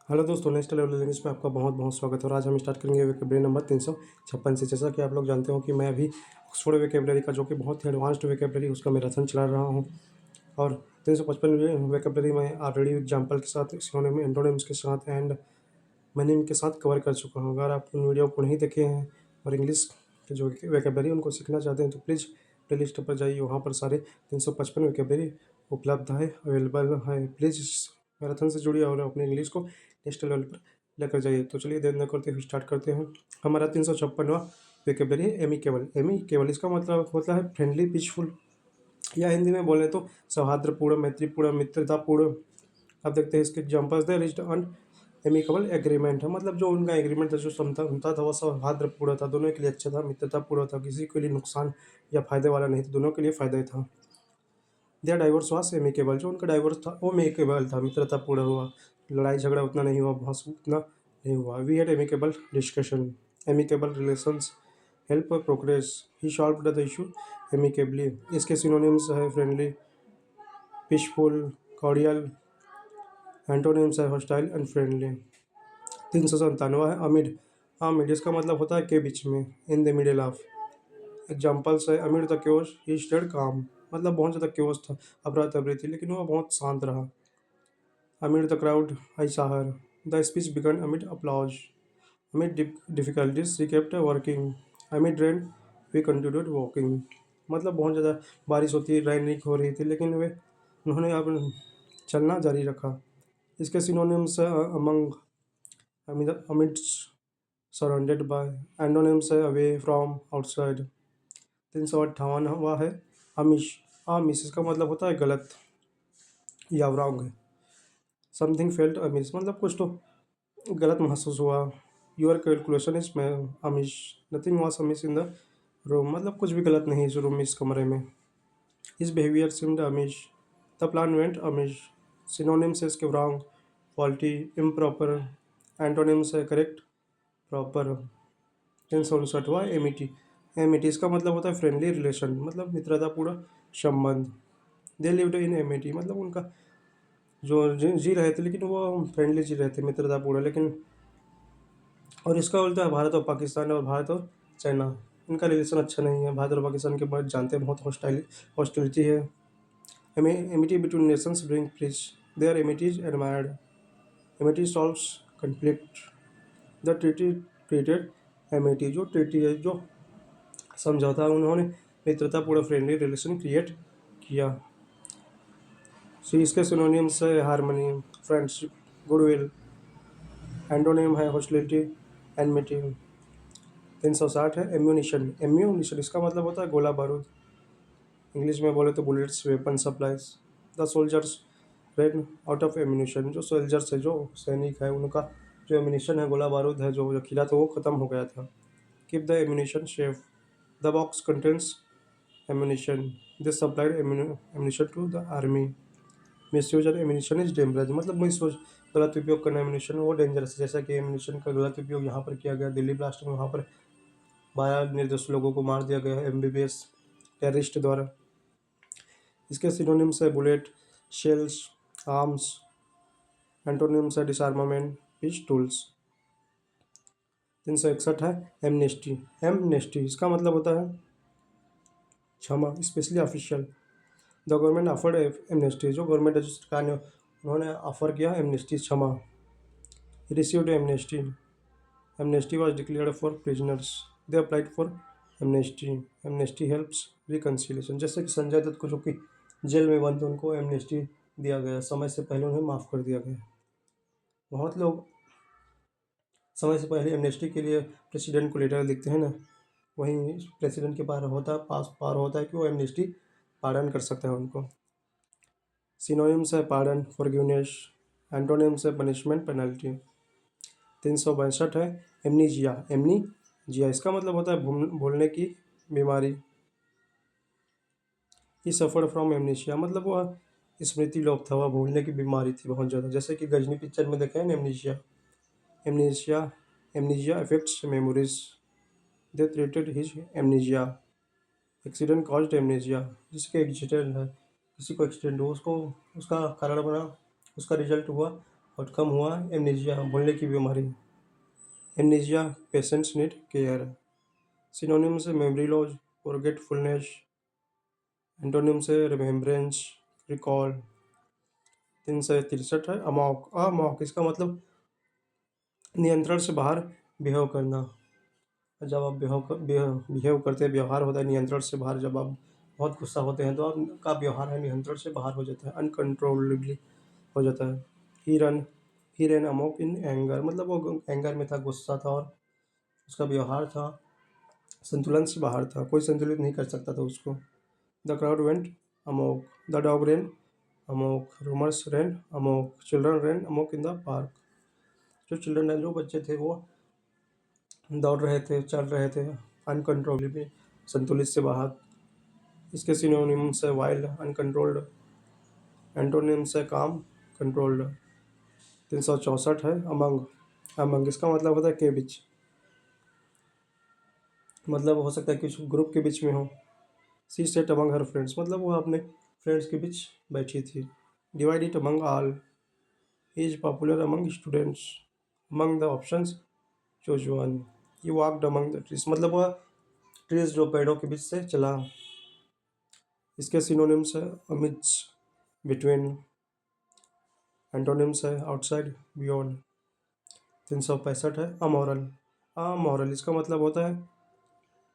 Hello दोस्तों, next level language में आपका बहुत बहुत स्वागत है। और आज हम स्टार्ट करेंगे वेकेबलरी नंबर 356 से। जैसा कि आप लोग जानते हो कि मैं अभी ऑक्सफोर्ड वेकेबलरी का, जो कि बहुत ही एडवांस्ड वेकेबलरी, उसका मैराथन चला रहा हूँ। और 355 वेकेबलरी में ऑलरेडी एग्जाम्पल के साथ, सिनोनिम, एंटोनिम्स के साथ एंड मैनिम के साथ कवर कर चुका हूँ। अगर आप उन वीडियो को नहीं देखे हैं और इंग्लिश के जो वेकेबलरी उनको सीखना चाहते हैं तो प्लीज़ प्ले लिस्ट पर जाइए। वहाँ पर सारे 355 वेकेबलरी उपलब्ध है, अवेलेबल है। प्लीज़ इस मैराथन से जुड़िए और अपने इंग्लिश को नेक्स्ट लेवल पर लेकर जाइए। तो चलिए देर न करते हुए स्टार्ट करते हैं। हमारा 356वां वेकेबलरी है एमिकेबल। एमिकेबल इसका मतलब होता है फ्रेंडली, पीसफुल, या हिंदी में बोले तो सौहार्दपूर्ण, मैत्रीपूर्ण, मित्रतापूर्ण। अब देखते हैं इसके examples. There is an amicable agreement है, मतलब जो उनका एग्रीमेंट था, जो समता था, वो सौहार्दपूर्ण था, दोनों के लिए अच्छा था, मित्रतापूर्ण था, किसी के लिए नुकसान या फायदे वाला नहीं था, दोनों के लिए फायदा था। देयर डाइवोर्स वास एमिकेबल, जो उनका डाइवोर्स था वो एमिकेबल था, मित्रतापूर्ण हुआ, लड़ाई झगड़ा उतना नहीं हुआ, बहस उतना नहीं हुआ। We had amicable discussion, amicable relations help progress, he solve the issue amicably. इसके सिनोनिम्स है फ्रेंडली, पीसफुल, कॉर्डियल। एंटोनिम्स है हॉस्टाइल, अनफ्रेंडली। 397 है अमिड। अमिड इसका मतलब होता है के बीच में, in the middle of. Examples है amid the chaos he stayed calm, मतलब बहुत ज़्यादा क्योस था, अफरा तफरी थी, लेकिन वह बहुत शांत रहा। Amid the crowd I saw her, the speech began amid applause. Amid difficulties she kept working, amid rain we continued walking. मतलब बहुत ज़्यादा बारिश होती, रेन नहीं हो रही थी, लेकिन वे उन्होंने अब चलना जारी रखा। इसके synonyms among, amidst, surrounded by. Antonyms है अवे फ्रॉम, आउटसाइड। 358 हुआ है आमिश। आमिश इसका मतलब होता है गलत या रॉन्ग। समथिंग फेल्ट अमिश, मतलब कुछ तो गलत महसूस हुआ। योर कैलकुलेशन इज में amiss, nothing was amiss in the room, मतलब कुछ भी गलत नहीं इस रूम में, इस कमरे में। His behaviour seemed Amish, the plan went Amish. Synonyms है इसके रॉन्ग, फॉल्टी, इम्प्रॉपर। एंटोनिम्स है करेक्ट, प्रॉपर। 359 एमिटी। एमिटी इसका मतलब होता है फ्रेंडली रिलेशन, मतलब मित्रतापूर्ण संबंध। दे लिव्ड इन एमिटी, मतलब उनका जो जी रहे थे, लेकिन वो फ्रेंडली जी रहे थे, मित्रतापूर्ण। लेकिन और इसका उल्टा है भारत और पाकिस्तान, और भारत और चाइना, इनका रिलेशन अच्छा नहीं है। भारत और पाकिस्तान के बाद जानते हैं बहुत हॉस्टिलिटी है। Amity between nations bring peace, their amities admired. Amity solves conflict, the treaty treated amity, जो ट्रीटी है, जो समझौता, उन्होंने मित्रतापूर्ण फ्रेंडली रिलेशन क्रिएट किया। सी इसके सिनोनिम्स है हारमोनी, फ्रेंडशिप, गुडविल। एंटोनिम है हॉस्टिलिटी, एनमिटी। 360 है एम्यूनिशन। एम्यूनिशन इसका मतलब होता है गोला बारूद, इंग्लिश में बोले तो bullets, weapon supplies. The soldiers rain out of ammunition, जो सोल्जर्स है, जो सैनिक है, उनका जो एम्यूनिशन है, गोला बारूद है, जो खिला था, वो ख़त्म हो गया था। Keep the ammunition safe, the box contents ammunition, this supplied ammunition to the army. Misuse और एम्यूनिशन इज डेंजरस, मतलब मिसयूज, गलत उपयोग करना एम्यूनिशन, वो डेंजरस है। जैसा कि एम्यूनिशन का गलत उपयोग यहाँ पर किया गया दिल्ली ब्लास्ट में, वहाँ पर 12 निर्दोष लोगों को मार दिया गया एमबीबीएस टेररिस्ट द्वारा। इसके सिनोनिम्स है बुलेट, शेल्स, आर्म्स। एंटोनिम्स है डिसआर्मामेंट, पीस टूल्स। 361 है एमनेस्टी। एमनेस्टी इसका मतलब होता है क्षमा, specially official. The government offered amnesty, जो गवर्नमेंट है, जो सरकार ने, उन्होंने ऑफर किया एमनेस्टी, क्षमा। Received amnesty, amnesty was declared for prisoners, they applied for amnesty. Amnesty helps reconciliation, जैसे कि संजय दत्त को, जो कि जेल में बंद थे, उनको एमनेस्टी दिया गया, समय से पहले उन्हें माफ़ कर दिया गया। बहुत लोग समय से पहले एमनेस्टी के लिए प्रेसिडेंट को लेटर लिखते हैं ना, वहीं प्रेसिडेंट के पार होता है कि वो एमनेस्टी पार्डन कर सकता है उनको। सिनोनिम्स है पार्डन, फॉरगिवनेस। एंटोनिम्स है पनिशमेंट, पेनल्टी। 362 है एमनीजिया। एमनीजिया इसका मतलब होता है भूलने की बीमारी। ही सफ़र्ड फ्रॉम एमनीशिया, मतलब वह स्मृति लोप था, वह भूलने की बीमारी थी बहुत ज़्यादा, जैसे कि गजनी पिक्चर में देखे हैं amnesia. Amnesia, amnesia affects memories, they treated his amnesia. Accident caused amnesia, जिसके एक्सीडेंट है, किसी को एक्सीडेंट हो, उसको उसका कारण बना, उसका रिजल्ट हुआ आउटकम हुआ एमनीजिया, भूलने की बीमारी। Amnesia patients need care. Synonym से मेमोरी लॉस, फॉरगेटफुलनेस। एंटोनिम से रिमेम्बरेंस, रिकॉल। 363 है अमॉक। अमॉक इसका मतलब नियंत्रण से बाहर बिहेव करना। जब आप बिहेव करते हैं, व्यवहार होता है नियंत्रण से बाहर। जब आप बहुत गुस्सा होते हैं तो आपका व्यवहार है नियंत्रण से बाहर हो जाता है, अनकंट्रोलेबली हो जाता है। ही रन अमॉक इन एंगर, मतलब वो एंगर में था, गुस्सा था और उसका व्यवहार था संतुलन से बाहर था, कोई संतुलित नहीं कर सकता था उसको। The crowd went amok. The dog ran amok. Rumours ran amok. Children ran amok in the park. जो चिल्ड्रन है, जो बच्चे थे, वो दौड़ रहे थे, चल रहे थे अनकंट्रोलेबली, संतुलित से बाहर। इसके सिनोनिम्स है वाइल्ड, अनकंट्रोल्ड। एंटोनिम्स है काम, कंट्रोल्ड। 364 है अमंग। अमंग इसका मतलब होता है के बीच, मतलब हो सकता है कि ग्रुप के बीच में हो। सी सेट अमंग हर फ्रेंड्स, मतलब वो अपने फ्रेंड्स के बीच बैठी थी। Divide it among all. Is popular among students. Among the options choose one. He walked among the trees, मतलब वह ट्रीज जो पेड़ों के बीच से चला। इसके सिनोनिम्स है अमिड्स, बिटवीन। एंटोनिम्स है आउटसाइड, बियॉन्ड। 365 है अमोरल। अमोरल इसका मतलब होता है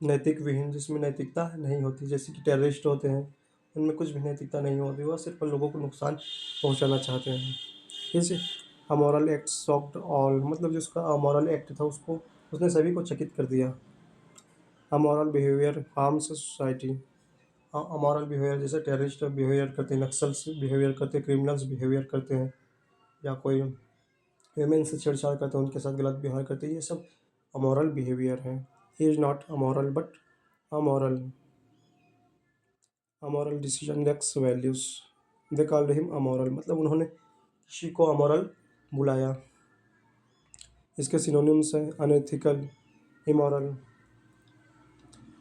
नैतिक विहीन, जिसमें नैतिकता नहीं होती। जैसे कि टेररिस्ट होते हैं, उनमें कुछ भी नैतिकता नहीं होती, वह सिर्फ लोगों को नुकसान पहुंचाना चाहते हैं। इसे अमोरल एक्ट शॉक्ड ऑल, मतलब जिसका अमोरल एक्ट था उसको उसने सभी को चकित कर दिया। Amoral behaviour harms society. Amoral behaviour जैसे टेररिस्ट बिहेवियर करते हैं, नक्सल्स बिहेवियर करते हैं, क्रिमिनल्स बिहेवियर करते हैं, या कोई वेमेन से छेड़छाड़ करते हैं, उनके साथ गलत व्यवहार करते हैं, ये सब अमोरल बिहेवियर है। He is not amoral but amoral. Amoral decision lacks values. They called him amoral, मतलब उन्होंने किसी को अमोरल बुलाया। इसके सिनोनिम्स हैं अनएथिकल, इमोरल।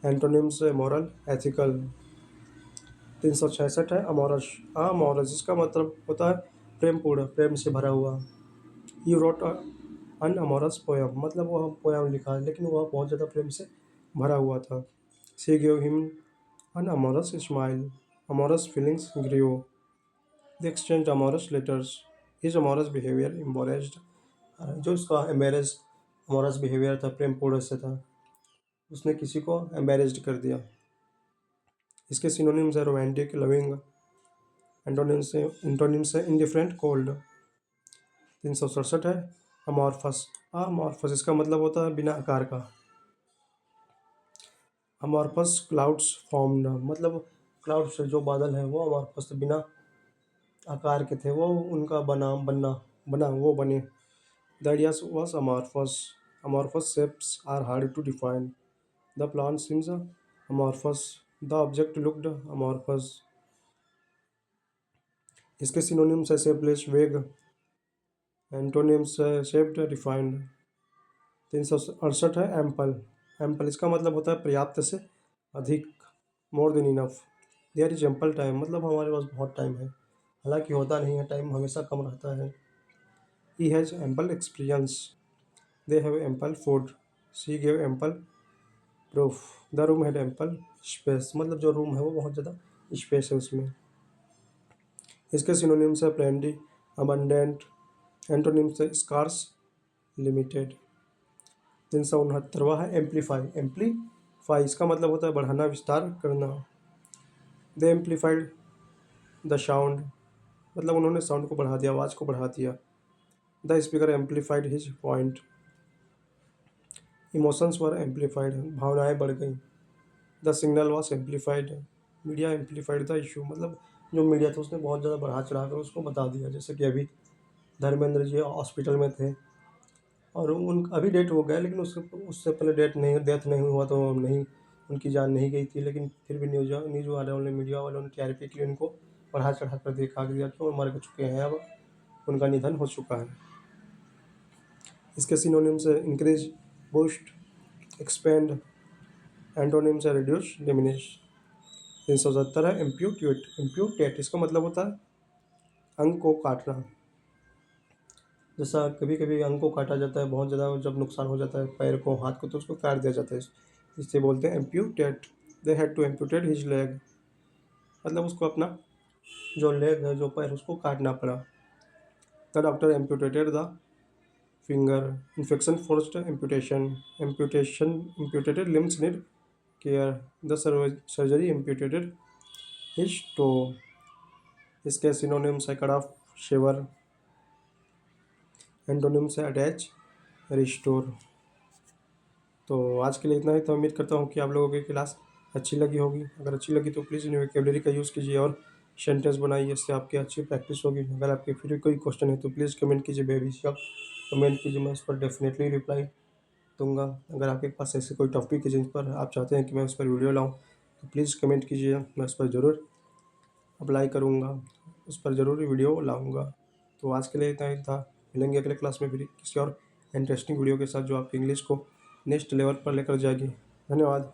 एंटोनिम्स है मॉरल, एथिकल। 366 है अमोरस। अमोरस इसका मतलब होता है प्रेम पूर्ण, प्रेम से भरा हुआ। You wrote an amorous poem, मतलब वह पोयम लिखा है लेकिन वह बहुत ज़्यादा प्रेम से भरा हुआ था। She give him an amorous smile. Amorous feelings grieve. The exchange amorous letters. His amorous behaviour embarrassed, जो इसका एम्बेरेज अमोरस बिहेवियर था, प्रेम पूर्ण से था, उसने किसी को एम्बेरेस्ड कर दिया। इसके सिनोनिम्स है रोमांटिक, लविंग। एंटोनिम्स है इंडिफरेंट, कोल्ड। 367 है अमॉर्फस। अमॉर्फस इसका मतलब होता है बिना आकार का। अमॉर्फस क्लाउड्स फॉर्म्ड, मतलब क्लाउड्स जो बादल है वो अमॉर्फस बिना आकार के थे, वो उनका बना वो बने। The ideas was amorphous. Amorphous shapes are hard to define. The plant seems amorphous. The object looked amorphous. इसके सिनोनिम्स है शेपलेस, वेग। एंटोनिम्स है शेप्ड, डिफाइंड। 368 है एम्पल। एम्पल इसका मतलब होता है पर्याप्त से अधिक, more than enough. There is ample time, मतलब हमारे पास बहुत टाइम है, हालांकि होता नहीं है, टाइम हमेशा कम रहता है। He has ample experience. They have ample food. She gave ample proof. The room had ample space, मतलब जो रूम है वो बहुत ज़्यादा स्पेस है उसमें। इसके सिनोनिम्स है प्लेंटी, अबंडेंट। एंटोनिम्स है स्कार्स, लिमिटेड। 369 है एम्पलीफाई। एम्पलीफाई इसका मतलब होता है बढ़ाना, विस्तार करना। दे एम्पलीफाइड द साउंड, मतलब उन्होंने साउंड को बढ़ा दिया, आवाज़ को बढ़ा दिया। The speaker amplified his point. Emotions were amplified, भावनाएं बढ़ गई। The signal was amplified. Media amplified the issue, मतलब जो मीडिया था उसने बहुत ज़्यादा बढ़ा चढ़ा कर उसको बता दिया। जैसे कि अभी धर्मेंद्र जी हॉस्पिटल में थे और उन अभी डेट हो गया, लेकिन उससे उससे पहले डेथ नहीं हुआ तो नहीं, उनकी जान नहीं गई थी, लेकिन फिर भी न्यूज़ वालों ने, मीडिया वालों ने टीआरपी के लिए उनको बढ़ा चढ़ा कर दिखा दिया कि वो मर चुके हैं, अब उनका निधन हो चुका है। इसके सिनोनिम्स है इंक्रीज, बूस्ट, एक्सपेंड। एंटोनिम्स है रिड्यूस, डिमिनिश। 370 है इम्प्यूटेट। इम्प्यूटेट इसका मतलब होता है अंग को काटना। जैसा कभी कभी अंग को काटा जाता है, बहुत ज़्यादा जब नुकसान हो जाता है पैर को, हाथ को, तो उसको काट दिया जाता है। इससे बोलते हैं amputate. They had to amputate his leg, मतलब उसको अपना जो लेग है, जो पैर, उसको काटना पड़ा। The doctor amputated the finger, infection forced amputation, amputated limbs need care, the surgery amputated his toe. इसके सिनोनिम्स है कट ऑफ, शेवर, एंटोनिम्स है अटैच, रिस्टोर। तो आज के लिए इतना ही। तो उम्मीद करता हूँ कि आप लोगों की क्लास अच्छी लगी होगी। अगर अच्छी लगी तो प्लीज़ न्यू वोकैबुलरी का यूज़ कीजिए और सेंटेंस बनाइए, इससे आपकी अच्छी प्रैक्टिस होगी। अगर आपके फिर कोई क्वेश्चन है तो प्लीज़ कमेंट कीजिए, बेझिझक कमेंट कीजिए, मैं उस पर डेफिनेटली रिप्लाई दूंगा। अगर आपके पास ऐसे कोई टॉपिक है जिन पर आप चाहते हैं कि मैं उस पर वीडियो लाऊँ तो प्लीज़ कमेंट कीजिए, मैं उस पर ज़रूर अप्लाई करूँगा, उस पर ज़रूर वीडियो लाऊँगा। तो आज के लिए इतना ही था। मिलेंगे अगले क्लास में फिर किसी और इंटरेस्टिंग वीडियो के साथ जो आपकी इंग्लिश को नेक्स्ट लेवल पर लेकर जाएगी। धन्यवाद।